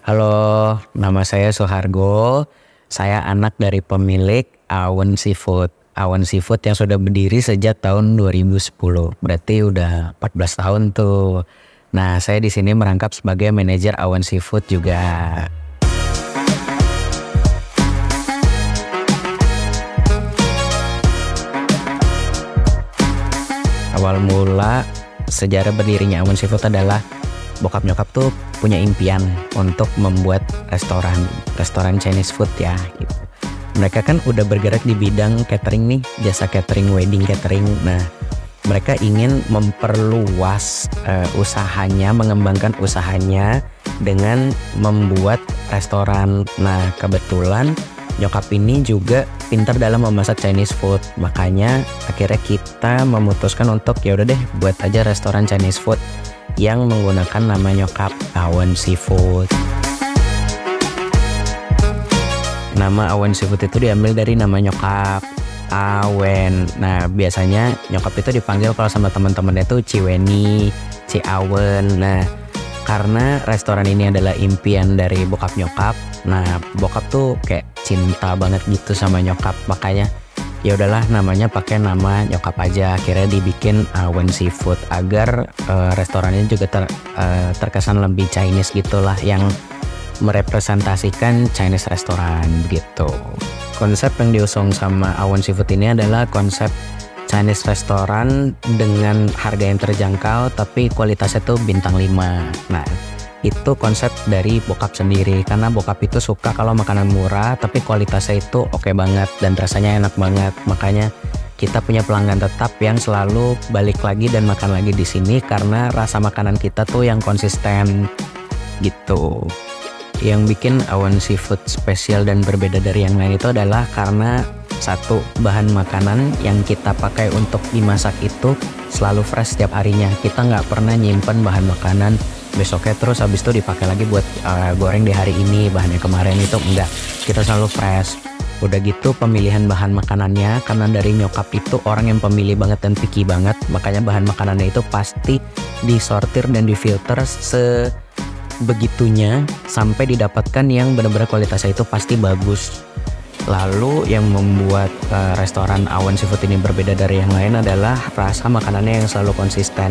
Halo, nama saya Soehargo. Saya anak dari pemilik Awen Seafood. Awen Seafood yang sudah berdiri sejak tahun 2010. Berarti udah 14 tahun tuh. Nah, saya di sini merangkap sebagai manajer Awen Seafood juga. Awal mula sejarah berdirinya Awen Seafood adalah bokap nyokap tuh punya impian untuk membuat restoran Chinese food ya gitu. Mereka kan udah bergerak di bidang catering nih, jasa catering, wedding catering. Nah, mereka ingin memperluas usahanya, mengembangkan usahanya dengan membuat restoran. Nah, kebetulan nyokap ini juga pintar dalam memasak Chinese food. Makanya akhirnya kita memutuskan untuk ya udah deh buat aja restoran Chinese food yang menggunakan nama nyokap, Awen Seafood. Nama Awen Seafood itu diambil dari nama nyokap, Awen. Nah, biasanya nyokap itu dipanggil kalau sama teman-temannya tuh Ciweni, Ci Awen. Nah, karena restoran ini adalah impian dari bokap nyokap. Nah, bokap tuh kayak cinta banget gitu sama nyokap, makanya ya udahlah namanya pakai nama nyokap aja. Akhirnya dibikin Awen Seafood agar restorannya juga terkesan lebih Chinese gitulah, yang merepresentasikan Chinese restoran gitu. Konsep yang diusung sama Awen Seafood ini adalah konsep Chinese restoran dengan harga yang terjangkau tapi kualitasnya tuh bintang 5. Nah, itu konsep dari bokap sendiri, karena bokap itu suka kalau makanan murah tapi kualitasnya itu oke banget dan rasanya enak banget. Makanya kita punya pelanggan tetap yang selalu balik lagi dan makan lagi di sini karena rasa makanan kita tuh yang konsisten gitu. Yang bikin Awen Seafood spesial dan berbeda dari yang lain itu adalah karena satu, bahan makanan yang kita pakai untuk dimasak itu selalu fresh setiap harinya. Kita nggak pernah nyimpen bahan makanan besoknya terus habis itu dipakai lagi buat goreng di hari ini, bahannya kemarin itu enggak. Kita selalu fresh. Udah gitu pemilihan bahan makanannya, karena dari nyokap itu orang yang pemilih banget dan picky banget, makanya bahan makanannya itu pasti disortir dan difilter sebegitunya sampai didapatkan yang benar-benar kualitasnya itu pasti bagus. Lalu yang membuat restoran Awen Seafood ini berbeda dari yang lain adalah rasa makanannya yang selalu konsisten.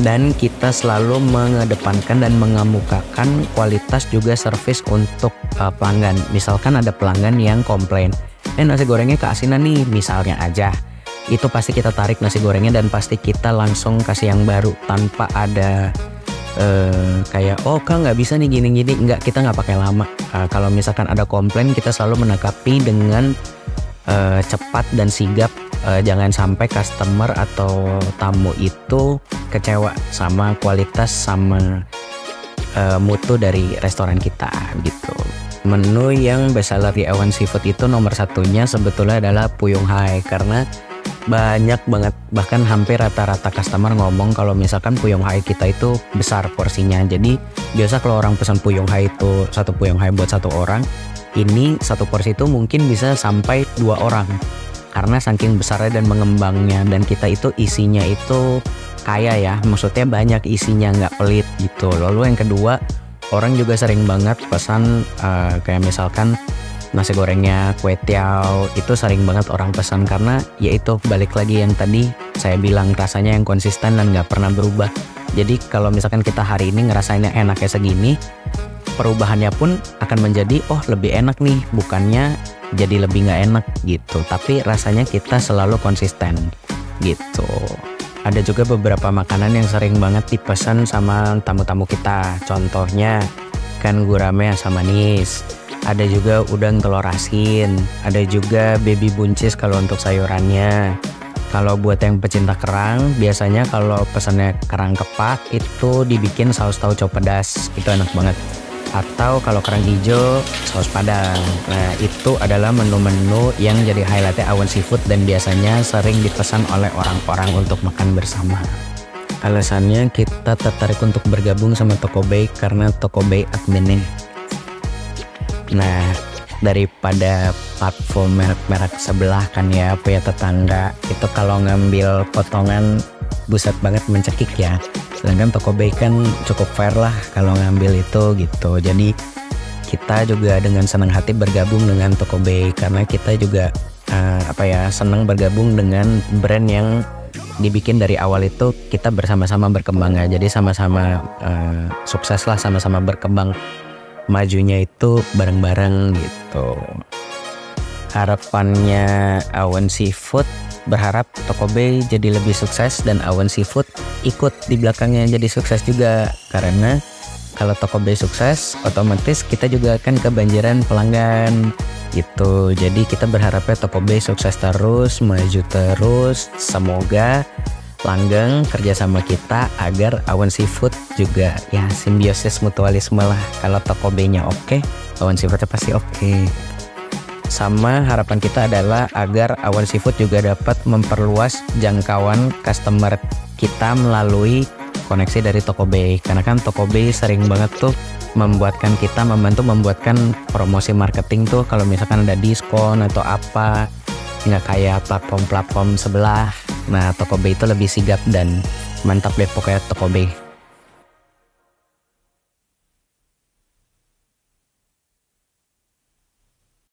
Dan kita selalu mengedepankan dan mengemukakan kualitas juga servis untuk pelanggan. Misalkan ada pelanggan yang komplain, nasi gorengnya keasinan nih misalnya aja, itu pasti kita tarik nasi gorengnya dan pasti kita langsung kasih yang baru tanpa ada kayak kak nggak bisa nih gini-gini. Enggak, kita nggak pakai lama. Kalau misalkan ada komplain, kita selalu menanggapi dengan cepat dan sigap. Jangan sampai customer atau tamu itu kecewa sama kualitas sama mutu dari restoran kita gitu. Menu yang bestseller di Awen Seafood itu nomor satunya sebetulnya adalah Puyung Hai, karena banyak banget, bahkan hampir rata-rata customer ngomong kalau misalkan Puyung Hai kita itu besar porsinya. Jadi biasa kalau orang pesan Puyung Hai itu satu Puyung Hai buat satu orang, ini satu porsi itu mungkin bisa sampai 2 orang karena saking besarnya dan mengembangnya. Dan kita itu isinya itu kaya ya, maksudnya banyak isinya, nggak pelit gitu. Lalu yang kedua, orang juga sering banget pesan kayak misalkan nasi gorengnya, kue tiao, itu sering banget orang pesan karena yaitu balik lagi yang tadi saya bilang, rasanya yang konsisten dan nggak pernah berubah. Jadi kalau misalkan kita hari ini ngerasainnya enaknya segini, perubahannya pun akan menjadi lebih enak nih, bukannya jadi lebih nggak enak gitu. Tapi rasanya kita selalu konsisten gitu. Ada juga beberapa makanan yang sering banget dipesan sama tamu-tamu kita. Contohnya kan gurame asam manis. Ada juga udang telur asin. Ada juga baby buncis kalau untuk sayurannya. Kalau buat yang pecinta kerang, biasanya kalau pesannya kerang kepak itu dibikin saus tauco pedas. Itu enak banget. Atau kalau kerang hijau, saus padang. Nah, itu adalah menu-menu yang jadi highlightnya Awen Seafood dan biasanya sering dipesan oleh orang-orang untuk makan bersama. Alasannya kita tertarik untuk bergabung sama Tokobay karena Tokobay adminnya. Nah, daripada platform merek-merek sebelah kan ya, punya tetangga, itu kalau ngambil potongan buset banget mencekik ya. Sedangkan Tokobe kan cukup fair lah kalau ngambil itu gitu. Jadi kita juga dengan senang hati bergabung dengan Tokobe karena kita juga senang bergabung dengan brand yang dibikin dari awal itu kita bersama-sama berkembang ya. Jadi sama-sama sukses lah, sama-sama berkembang, majunya itu bareng-bareng gitu. Harapannya Awan Seafood, berharap Tokobe jadi lebih sukses dan Awan Seafood ikut di belakangnya jadi sukses juga. Karena kalau Tokobe sukses, otomatis kita juga akan kebanjiran pelanggan gitu. Jadi kita berharapnya Tokobe sukses terus, maju terus. Semoga langgeng kerjasama kita agar Awan Seafood juga ya simbiosis mutualisme lah. Kalau Tokobe-nya oke, Awan Seafood pasti oke. Sama harapan kita adalah agar Awan Seafood juga dapat memperluas jangkauan customer kita melalui koneksi dari Tokobe. Karena kan Tokobe sering banget tuh membantu membuatkan promosi marketing tuh kalau misalkan ada diskon atau apa, nggak kayak platform-platform sebelah. Nah, Tokobe itu lebih sigap dan mantap deh pokoknya Tokobe.